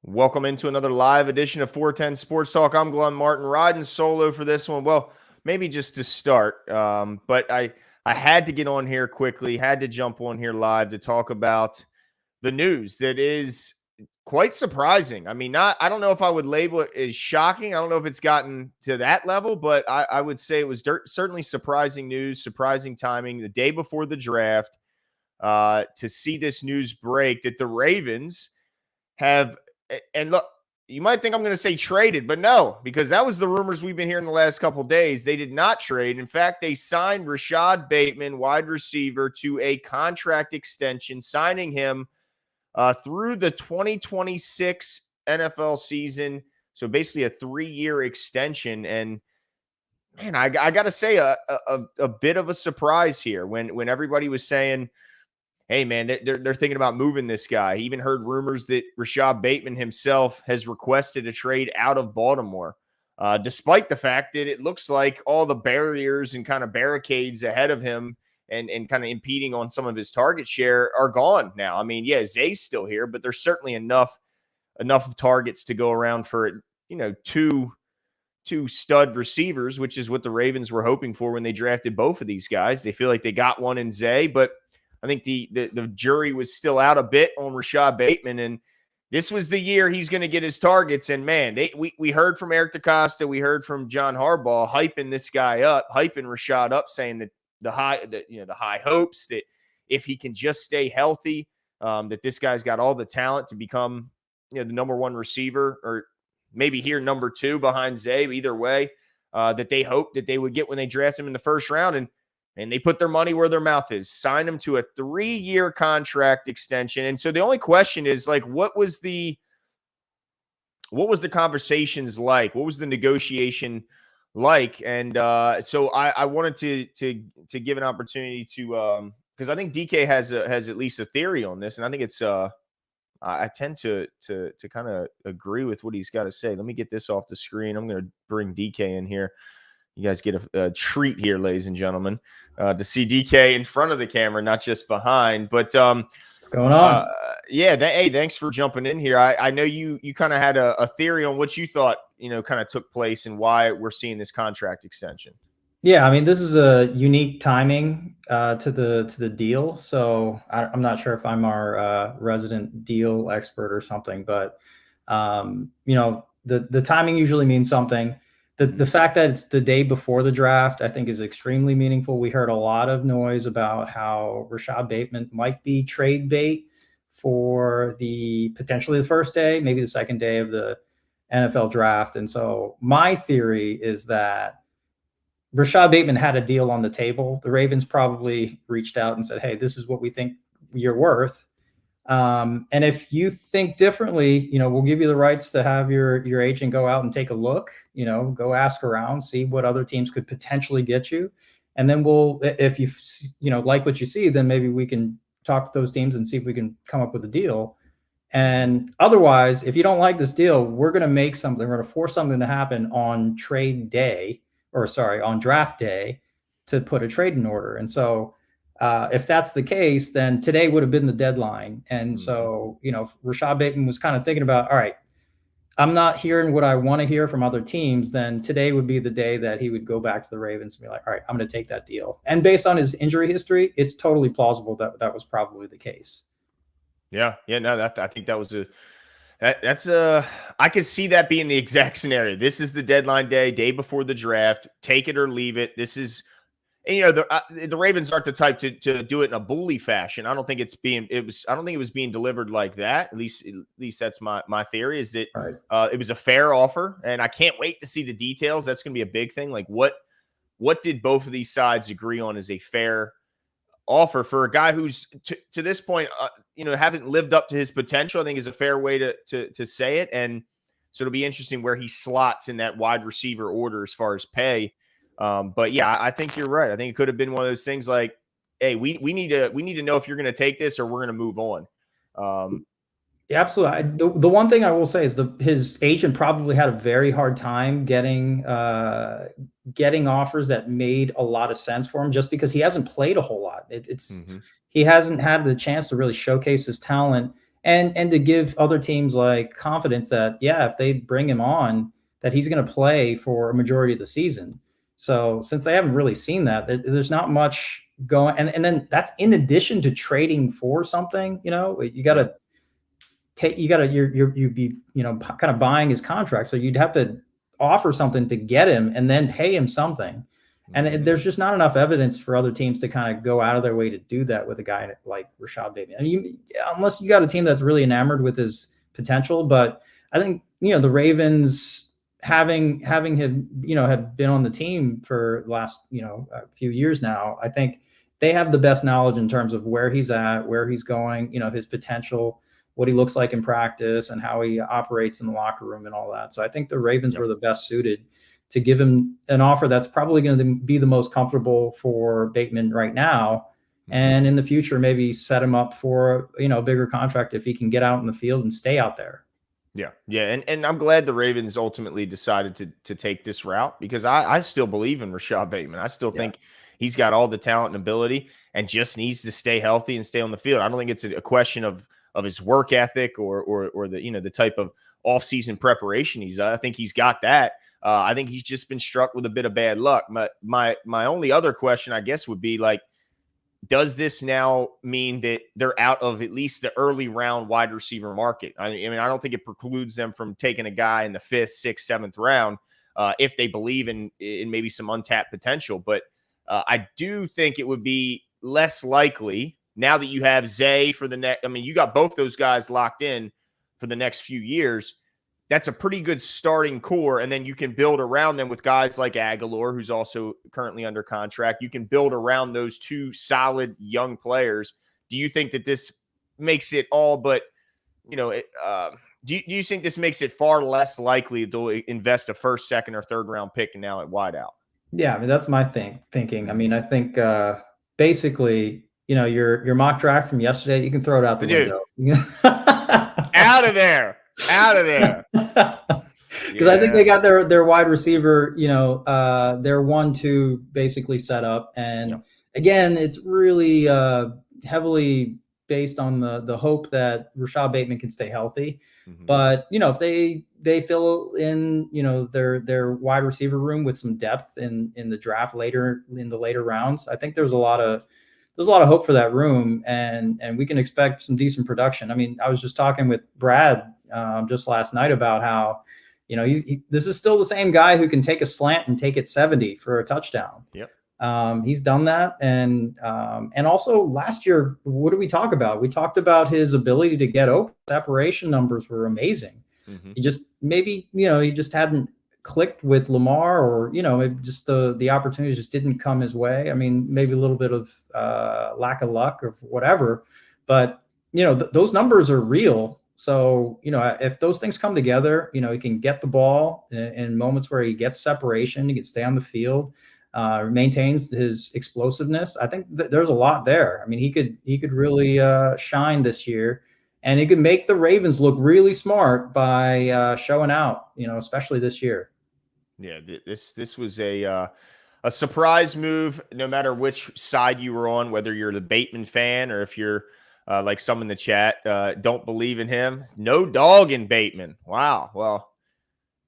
Welcome into another live edition of 410 Sports Talk. I'm Glenn Martin, riding solo for this one. Well, maybe just to start, but I had to get on here quickly, had to jump on here live to talk about the news that is quite surprising. I mean, I don't know if I would label it as shocking. I don't know if it's gotten to that level, but I would say it was certainly surprising news, surprising timing the day before the draft to see this news break that the Ravens have, and look, you might think I'm going to say traded, but no, because that was the rumors we've been hearing the last couple of days. They did not trade. In fact, they signed Rashod Bateman, wide receiver, to a contract extension, signing him through the 2026 NFL season. So basically a 3-year extension. And man, I got to say a bit of a surprise here when everybody was saying, hey, man, they're thinking about moving this guy. He even heard rumors that Rashod Bateman himself has requested a trade out of Baltimore, despite the fact that it looks like all the barriers and kind of barricades ahead of him and kind of impeding on some of his target share are gone now. I mean, yeah, Zay's still here, but there's certainly enough of targets to go around for, two stud receivers, which is what the Ravens were hoping for when they drafted both of these guys. They feel like they got one in Zay, but I think the jury was still out a bit on Rashod Bateman, and this was the year he's going to get his targets. And man, we heard from Eric DeCosta, we heard from John Harbaugh hyping this guy up, hyping Rashod up, saying that the high hopes that if he can just stay healthy, that this guy's got all the talent to become the number one receiver, or maybe here number two behind Zay. Either way, that they hoped that they would get when they draft him in the first round, and they put their money where their mouth is, signed him to a 3-year contract extension. And so the only question is, like, what was the conversations like? What was the negotiation like? And so I wanted to give an opportunity to, because I think DK has at least a theory on this, and I think it's I tend to kind of agree with what he's got to say. Let me get this off the screen. I'm going to bring DK in here. You guys get a treat here, ladies and gentlemen, to see DK in front of the camera, not just behind. But what's going on? Hey, thanks for jumping in here. I know you kind of had a theory on what you thought kind of took place and why we're seeing this contract extension. Yeah, I mean, this is a unique timing to the deal. So I'm not sure if I'm our resident deal expert or something, but the timing usually means something. The fact that it's the day before the draft, I think, is extremely meaningful. We heard a lot of noise about how Rashod Bateman might be trade bait for potentially the first day, maybe the second day of the NFL draft. And so my theory is that Rashod Bateman had a deal on the table. The Ravens probably reached out and said, hey, this is what we think you're worth. And if you think differently, we'll give you the rights to have your agent go out and take a look, go ask around, see what other teams could potentially get you. And then if you like what you see, then maybe we can talk to those teams and see if we can come up with a deal. And otherwise, if you don't like this deal, we're going to make something, we're going to force something to happen on on draft day to put a trade in order. And so, if that's the case, then today would have been the deadline. And so, Rashod Bateman was kind of thinking about, all right, I'm not hearing what I want to hear from other teams. Then today would be the day that he would go back to the Ravens and be like, all right, I'm going to take that deal. And based on his injury history, it's totally plausible that that was probably the case. Yeah. No, I think that was I could see that being the exact scenario. This is the deadline day before the draft. Take it or leave it. This is, the Ravens aren't the type to do it in a bully fashion. I don't think I don't think it was being delivered like that. At least that's my theory, is that it was a fair offer, and I can't wait to see the details. That's going to be a big thing. Like, what did both of these sides agree on as a fair offer for a guy who's to this point, haven't lived up to his potential, I think, is a fair way to say it. And so it'll be interesting where he slots in that wide receiver order as far as pay. But yeah, I think you're right. I think it could have been one of those things like, hey, we need to know if you're going to take this or we're going to move on. Yeah, absolutely. The one thing I will say is his agent probably had a very hard time getting offers that made a lot of sense for him, just because he hasn't played a whole lot. He hasn't had the chance to really showcase his talent. and to give other teams like confidence that, yeah, if they bring him on, that he's going to play for a majority of the season. So since they haven't really seen that, there's not much going. And then that's in addition to trading for something. You got to you'd be kind of buying his contract, so you'd have to offer something to get him and then pay him something. And there's just not enough evidence for other teams to kind of go out of their way to do that with a guy like Rashod Bateman. I mean, unless you got a team that's really enamored with his potential. But I think the Ravens having him have been on the team for the last a few years now, I think they have the best knowledge in terms of where he's at, where he's going, his potential, what he looks like in practice, and how he operates in the locker room and all that. So I think the Ravens were the best suited to give him an offer that's probably going to be the most comfortable for Bateman right now. And in the future, maybe set him up for, a bigger contract if he can get out in the field and stay out there. Yeah. Yeah. And I'm glad the Ravens ultimately decided to take this route, because I still believe in Rashod Bateman. I still think he's got all the talent and ability and just needs to stay healthy and stay on the field. I don't think it's a question of his work ethic or the, the type of offseason preparation he's I think he's got that. I think he's just been struck with a bit of bad luck. My only other question, I guess, would be like, does this now mean that they're out of at least the early round wide receiver market? I mean, I don't think it precludes them from taking a guy in the 5th, 6th, 7th round if they believe in maybe some untapped potential. But I do think it would be less likely now that you have Zay for the next. I mean, you got both those guys locked in for the next few years. That's a pretty good starting core. And then you can build around them with guys like Aguilar, who's also currently under contract. You can build around those two solid young players. Do you think that this makes it all but, do you think this makes it far less likely to invest a 1st, 2nd, or 3rd round pick now at wideout? Yeah, I mean, that's my thinking. I mean, I think basically, your mock draft from yesterday, you can throw it out the window. Out of there. Out of there. Because I think they got their wide receiver, their 1-2 basically set up. And again, it's really heavily based on the hope that Rashod Bateman can stay healthy. But, if they fill in, their wide receiver room with some depth in the draft later in the later rounds, I think there's a lot of hope for that room, and we can expect some decent production. I mean, I was just talking with Brad just last night about how, this is still the same guy who can take a slant and take it 70 for a touchdown. Yep. He's done that. And also last year, what did we talk about? We talked about his ability to get open. Separation numbers were amazing. He just, maybe, he just hadn't clicked with Lamar, or, maybe just the opportunities just didn't come his way. I mean, maybe a little bit of lack of luck or whatever, but, those numbers are real. So, if those things come together, he can get the ball in moments where he gets separation, he can stay on the field, maintains his explosiveness. I think there's a lot there. I mean, he could really shine this year, and he could make the Ravens look really smart by showing out, especially this year. Yeah, this was a surprise move, no matter which side you were on, whether you're the Bateman fan or if you're like some in the chat don't believe in him. No dog in Bateman. Wow. Well,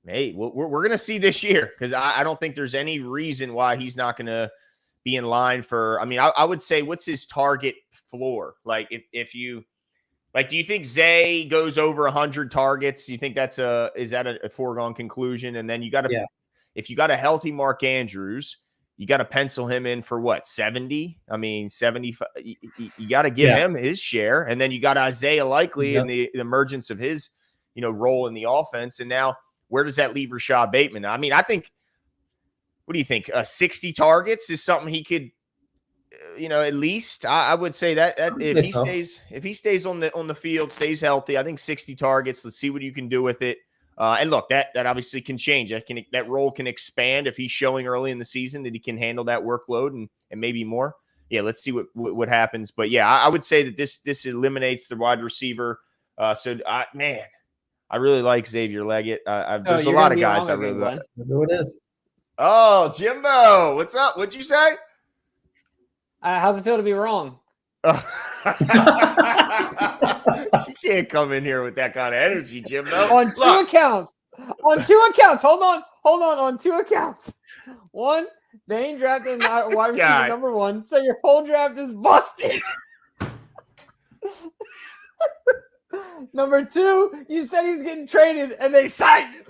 hey, we're going to see this year, because I don't think there's any reason why he's not going to be in line for. I mean, I would say, what's his target floor? Like, if you like, do you think Zay goes over 100 targets? Do you think is that a foregone conclusion? And then you got to, if you got a healthy Mark Andrews, you got to pencil him in for what, 70? I mean, 75. You got to give him his share. And then you got Isaiah Likely in the emergence of his, role in the offense. And now, where does that leave Rashod Bateman? I mean, I think, what do you think? 60 targets is something he could, at least I would say that if he stays on the field, stays healthy, I think 60 targets. Let's see what you can do with it. And look, that obviously can change. That role can expand if he's showing early in the season that he can handle that workload and maybe more. Yeah, let's see what happens. But yeah, I would say that this eliminates the wide receiver. I really like Xavier Leggett. There's a lot of guys I really like. Who it is? Oh, Jimbo, what's up? What'd you say? How's it feel to be wrong? can't come in here with that kind of energy, Jimbo. On two accounts. On 2 accounts. Hold on. On 2 accounts. One, they ain't drafting wide receiver number 1, so your whole draft is busted. Number 2, you said he's getting traded, and they signed him.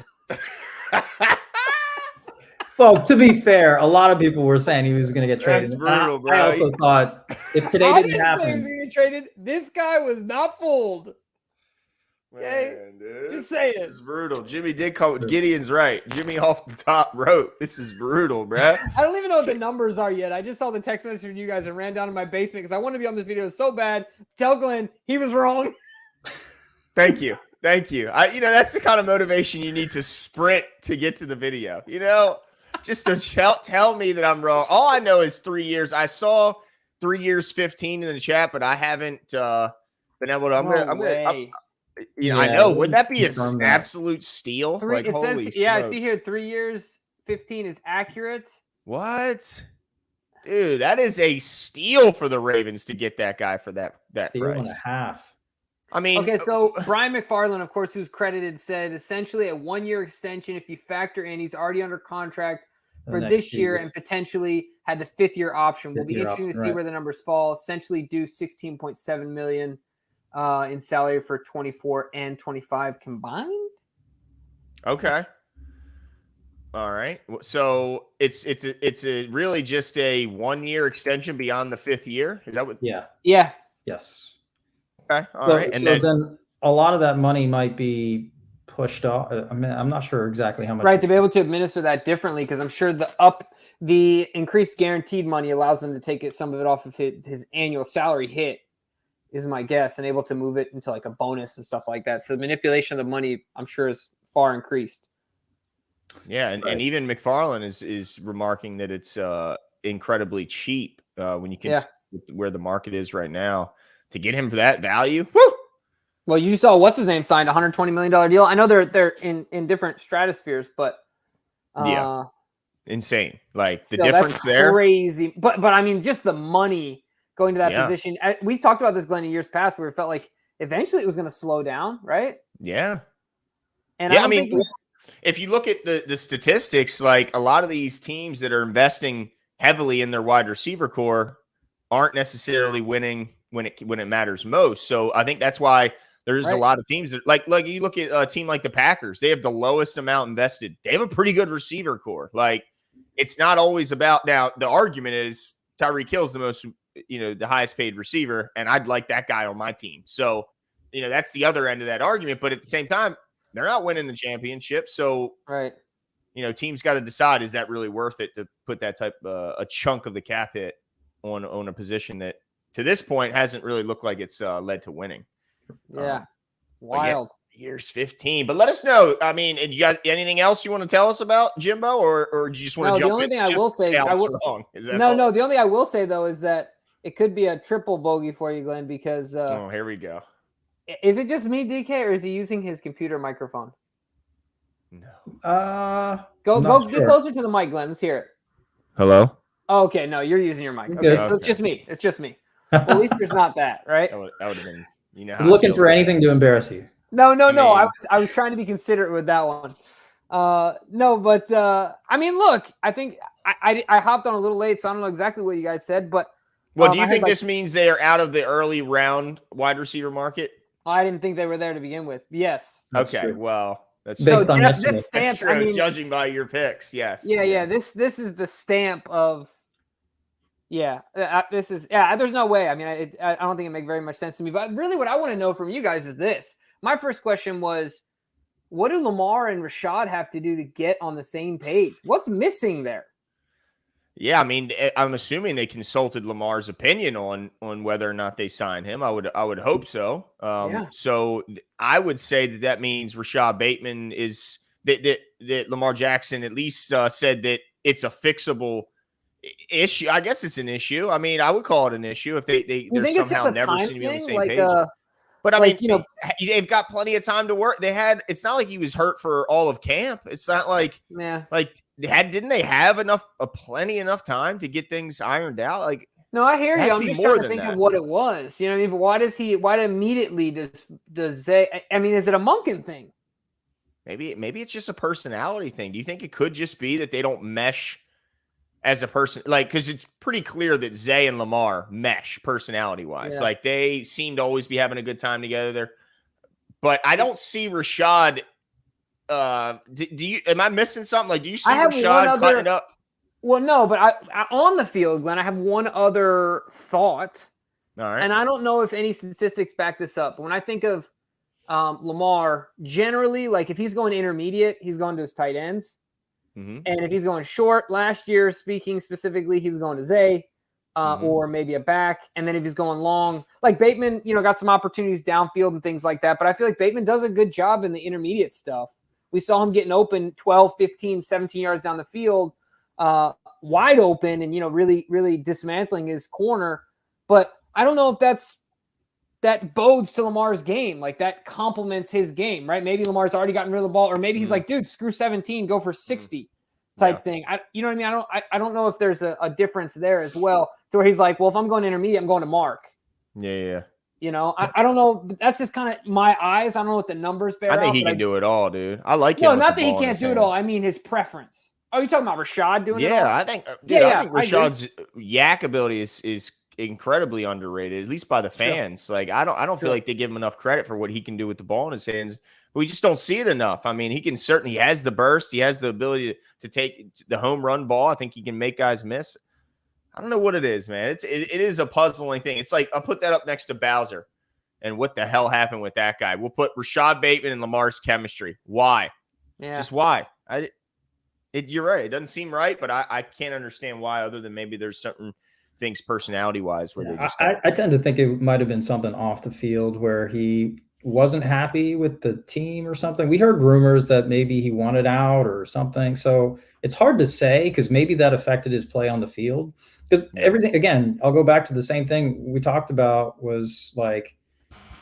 Well, to be fair, a lot of people were saying he was going to get traded. That's brutal, bro. I also thought if today I didn't happen, say he was going to get traded. This guy was not fooled. Okay, Man, just saying. This is brutal. Jimmy did call it. Gideon's right. Jimmy off the top wrote, "This is brutal, bro." I don't even know what the numbers are yet. I just saw the text message from you guys and ran down to my basement because I want to be on this video so bad. Tell Glenn he was wrong. Thank you. That's the kind of motivation you need to sprint to get to the video. Just to tell me that I'm wrong. All I know is 3 years. I saw 3 years, 15 in the chat, but I haven't been able to. I know. Would that be an absolute steal? Holy smokes. I see here 3 years, 15 is accurate. What? Dude, that is a steal for the Ravens to get that guy for that steal price. and a half. I mean, okay, so Brian McFarland, of course, who's credited, said essentially a 1-year extension. If you factor in, he's already under contract for this year and potentially had the 5th-year option. Will be interesting to see where the numbers fall. Essentially, due $16.7 million in salary for 24 and 25 combined. Okay. All right. So it's really just a 1-year extension beyond the 5th year. Is that what? Yeah. Yes. Okay. All right. And then a lot of that money might be pushed off. I mean, I'm not sure exactly how much. Right, to be able to administer that differently, because I'm sure the increased guaranteed money allows them to take some of it off of his annual salary hit, is my guess, and able to move it into like a bonus and stuff like that. So the manipulation of the money, I'm sure, is far increased. Yeah, and even McFarland is remarking that it's incredibly cheap when you can see where the market is right now. To get him for that value, woo! Well, you saw what's his name signed a $120 million deal. I know they're in different stratospheres, but insane. Like the difference there, crazy. But I mean, just the money going to that position. We talked about this, Glenn, in years past, where it felt like eventually it was going to slow down, right? Yeah. And I mean, if you look at the statistics, like a lot of these teams that are investing heavily in their wide receiver core aren't necessarily winning when it matters most. So I think that's why there's a lot of teams that like you look at a team like the Packers, they have the lowest amount invested. They have a pretty good receiver core. Like it's not always about, now the argument is Tyreek Hill's the most, the highest paid receiver, and I'd like that guy on my team. So, that's the other end of that argument. But at the same time, they're not winning the championship. So, teams got to decide, is that really worth it to put that type a chunk of the cap hit on a position that to this point hasn't really looked like it's led to winning. Yeah. Wild. Years 15. But let us know. I mean, you guys, anything else you want to tell us about Jimbo, or do you just want to jump in? The only thing I will say, the only thing I will say though is that it could be a triple bogey for you, Glenn, because here we go. Is it just me, DK, or is he using his computer microphone? No. Get closer to the mic, Glenn. Let's hear it. Hello? Oh, okay, no, you're using your mic. Okay, so it's just me. It's just me. Well, at least there's not that, right? That would have been, looking for anything to embarrass you. No. I was trying to be considerate with that one. I mean, look, I think I hopped on a little late, so I don't know exactly what you guys said, but well, do you think this means they are out of the early round wide receiver market? I didn't think they were there to begin with. Yes. Okay. Well, that's based on this stamp. True, I mean, judging by your picks, yes. Yeah. This is the stamp of. Yeah, this is. Yeah, there's no way. I mean, I don't think it makes very much sense to me. But really, what I want to know from you guys is this. My first question was, what do Lamar and Rashod have to do to get on the same page? What's missing there? Yeah, I mean, I'm assuming they consulted Lamar's opinion on whether or not they sign him. I would hope so. So I would say that means Rashod Bateman is that Lamar Jackson at least said that it's a fixable issue. I guess it's an issue. I mean, I would call it an issue if they're somehow never seem to be on the same page. But I mean, they've got plenty of time to work. It's not like he was hurt for all of camp. It's not like, didn't they have enough time to get things ironed out? Like, No, I hear you. I'm just trying to think that. of what it was. You know what I mean? But why immediately does Zay? I mean, is it a Monken thing? Maybe it's just a personality thing. Do you think it could just be that they don't mesh as a person? Like, because it's pretty clear that Zay and Lamar mesh personality wise. Yeah. Like, they seem to always be having a good time together there. But I don't see Rashod. Do you? Am I missing something? Like, do you see Rashod cutting up? Well, no, but I on the field, Glenn, I have one other thought. All right. And I don't know if any statistics back this up. But when I think of Lamar, generally, like if he's going intermediate, he's going to his tight ends. Mm-hmm. And if he's going short, last year, speaking specifically, he was going to Zay or maybe a back. And then if he's going long, like Bateman, got some opportunities downfield and things like that. But I feel like Bateman does a good job in the intermediate stuff. We saw him getting open 12, 15, 17 yards down the field. Wide open and, really, really dismantling his corner. But I don't know if that bodes to Lamar's game. Like that complements his game, right? Maybe Lamar's already gotten rid of the ball, or maybe he's like, dude, screw 17, go for 60 type thing. You know what I mean? I don't know if there's a difference there as well to where he's like, well, if I'm going intermediate, I'm going to Mark. Yeah. I don't know. That's just kind of my eyes. I don't know what the numbers bear. I think he can do it all, dude. I like him. No, not that he can't do it all. I mean, his preference. Oh, you talking about Rashod doing it all? I think, I think Rashod's yak ability is incredibly underrated, at least by the fans. Sure. Like, I don't feel like they give him enough credit for what he can do with the ball in his hands. We just don't see it enough. I mean, he has the burst. He has the ability to take the home run ball. I think he can make guys miss. I don't know what it is, man. It is a puzzling thing. It's like, I'll put that up next to Bowser. And what the hell happened with that guy? We'll put Rashod Bateman and Lamar's chemistry. Why? Yeah. Just why? You're right. It doesn't seem right, but I can't understand why, other than maybe there's certain things personality-wise where they just I tend to think it might have been something off the field where he wasn't happy with the team or something. We heard rumors that maybe he wanted out or something. So it's hard to say because maybe that affected his play on the field. Because everything, again, I'll go back to the same thing we talked about was like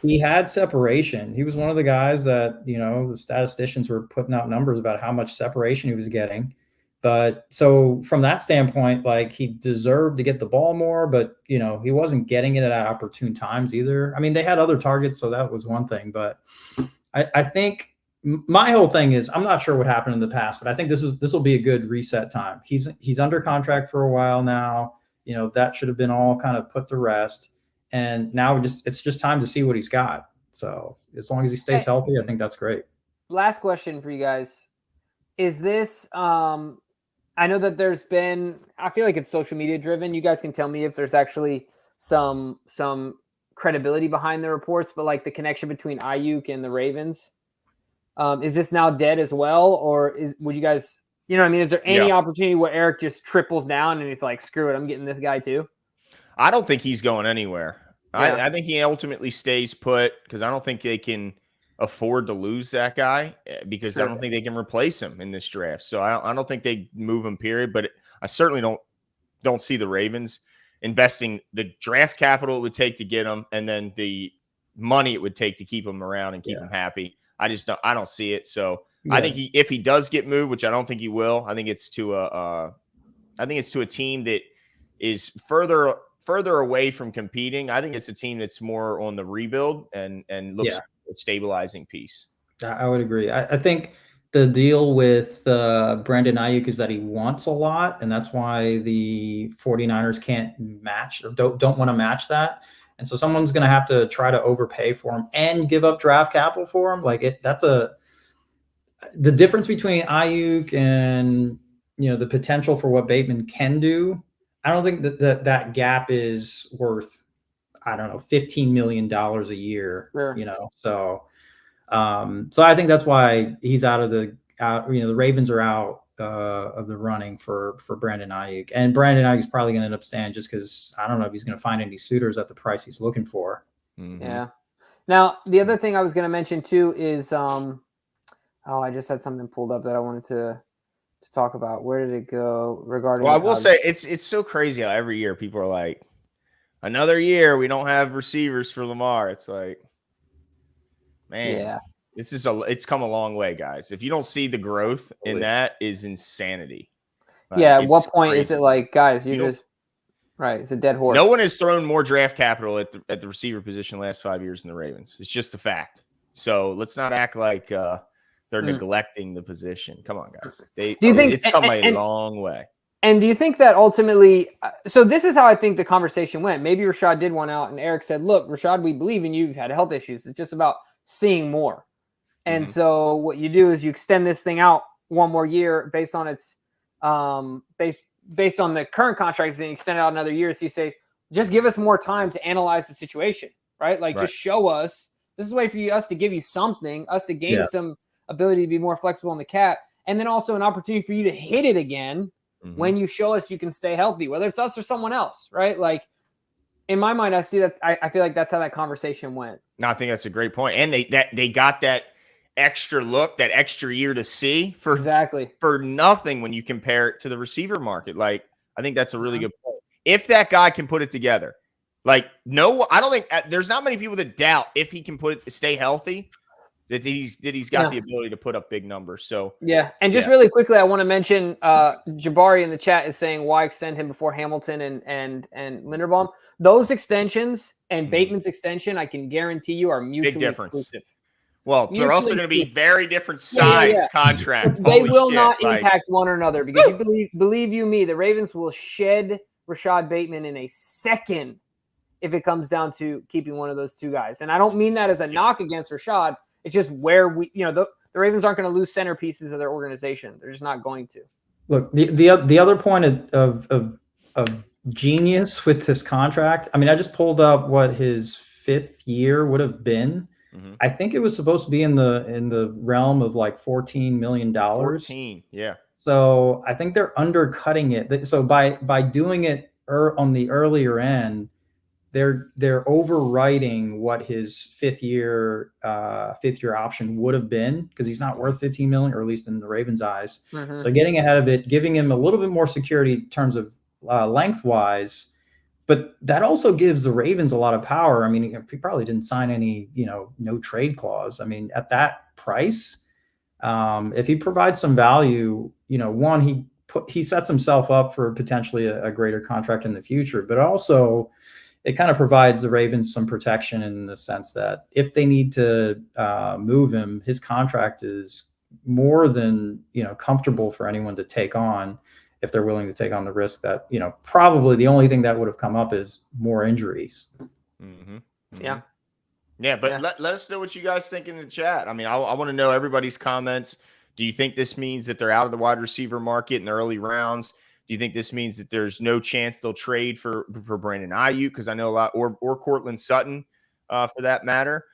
he had separation. He was one of the guys that, the statisticians were putting out numbers about how much separation he was getting. But so from that standpoint, like he deserved to get the ball more, but he wasn't getting it at opportune times either. I mean, they had other targets, so that was one thing. But I think my whole thing is I'm not sure what happened in the past, but I think this will be a good reset time. He's under contract for a while now. That should have been all kind of put to rest. And now it's just time to see what he's got. So as long as he stays healthy, I think that's great. Last question for you guys. Is this I know that there's been, I feel like it's social media driven. You guys can tell me if there's actually some credibility behind the reports, but like the connection between Ayuk and the Ravens, is this now dead as well? Or would you guys, is there any opportunity where Eric just triples down and he's like, screw it, I'm getting this guy too? I don't think he's going anywhere. Yeah. I think he ultimately stays put because I don't think they can afford to lose that guy because I don't think they can replace him in this draft. So I don't think they move him, period. But I certainly don't see the Ravens investing the draft capital it would take to get him and then the money it would take to keep him around and keep him happy. I don't see it. So I think if he does get moved, which I don't think he will, I think it's to a team that is further away from competing. I think it's a team that's more on the rebuild and looks a stabilizing piece. I would agree. I think the deal with Brandon Ayuk is that he wants a lot, and that's why the 49ers can't match or don't want to match that. And so someone's going to have to try to overpay for him and give up draft capital for him. The difference between Ayuk and the potential for what Bateman can do. I don't think that gap is worth, I don't know, $15 million a year. Sure. So I think that's why he's the Ravens are out of the running for Brandon Ayuk, and Brandon Ayuk is probably going to end up staying just because I don't know if he's going to find any suitors at the price he's looking for. Mm-hmm. Yeah. Now the other thing I was going to mention too is I just had something pulled up that I wanted to talk about. Where did it go regarding? Well, I will say it's so crazy how every year people are like, another year we don't have receivers for Lamar. It's like, man, it's come a long way, guys. If you don't see the growth in that, is insanity. At what point is it like, guys, Right. It's a dead horse. No one has thrown more draft capital at the receiver position the last 5 years in the Ravens. It's just a fact. So let's not act like they're neglecting the position. Come on, guys. It's come a long way. And do you think that ultimately so this is how I think the conversation went. Maybe Rashod did one out and Eric said, look, Rashod, we believe in you. You've had health issues. It's just about seeing more. And so what you do is you extend this thing out one more year based on its based on the current contracts, then you extend it out another year. So you say, just give us more time to analyze the situation, right? Like just show us. This is a way for us to give you something, us to gain some ability to be more flexible in the cap, and then also an opportunity for you to hit it again when you show us you can stay healthy, whether it's us or someone else, right? Like in my mind, I see that. I feel like that's how that conversation went. No, I think that's a great point. And they got that extra look, that extra year to see for nothing when you compare it to the receiver market. Like, I think that's a really good point. If that guy can put it together, like, no, I don't think there's not many people that doubt if he can stay healthy, that he's got the ability to put up big numbers. So and just really quickly, I want to mention Jabari in the chat is saying why extend him before Hamilton and Linderbaum. Those extensions and Bateman's extension, I can guarantee you, are mutually exclusive. Well, they're also going to be very different size contract. They will not impact one or another because you believe you me, the Ravens will shed Rashod Bateman in a second if it comes down to keeping one of those two guys. And I don't mean that as a knock against Rashod. It's just where the Ravens aren't going to lose centerpieces of their organization. They're just not going to. Look, the other point of genius with this contract. I mean, I just pulled up what his 5th year would have been. I think it was supposed to be in the realm of like $14 million. 14, yeah. So I think they're undercutting it. So by doing it on the earlier end, they're overwriting what his fifth year option would have been, because he's not worth 15 million, or at least in the Ravens' eyes. So getting ahead of it, giving him a little bit more security in terms of lengthwise. But that also gives the Ravens a lot of power. I mean, he probably didn't sign any, no trade clause. I mean, at that price, if he provides some value, one, he sets himself up for potentially a greater contract in the future. But also, it kind of provides the Ravens some protection in the sense that if they need to move him, his contract is more than comfortable for anyone to take on, if they're willing to take on the risk that, probably the only thing that would have come up is more injuries. Yeah. Yeah, but let us know what you guys think in the chat. I mean, I want to know everybody's comments. Do you think this means that they're out of the wide receiver market in the early rounds? Do you think this means that there's no chance they'll trade for Brandon Ayuk? Because I know a lot, or Cortland Sutton, for that matter.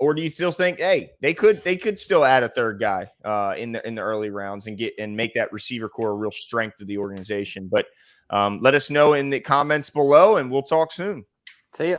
Or do you still think, hey, they could still add a third guy in the early rounds and make that receiver core a real strength of the organization? But let us know in the comments below, and we'll talk soon. See ya.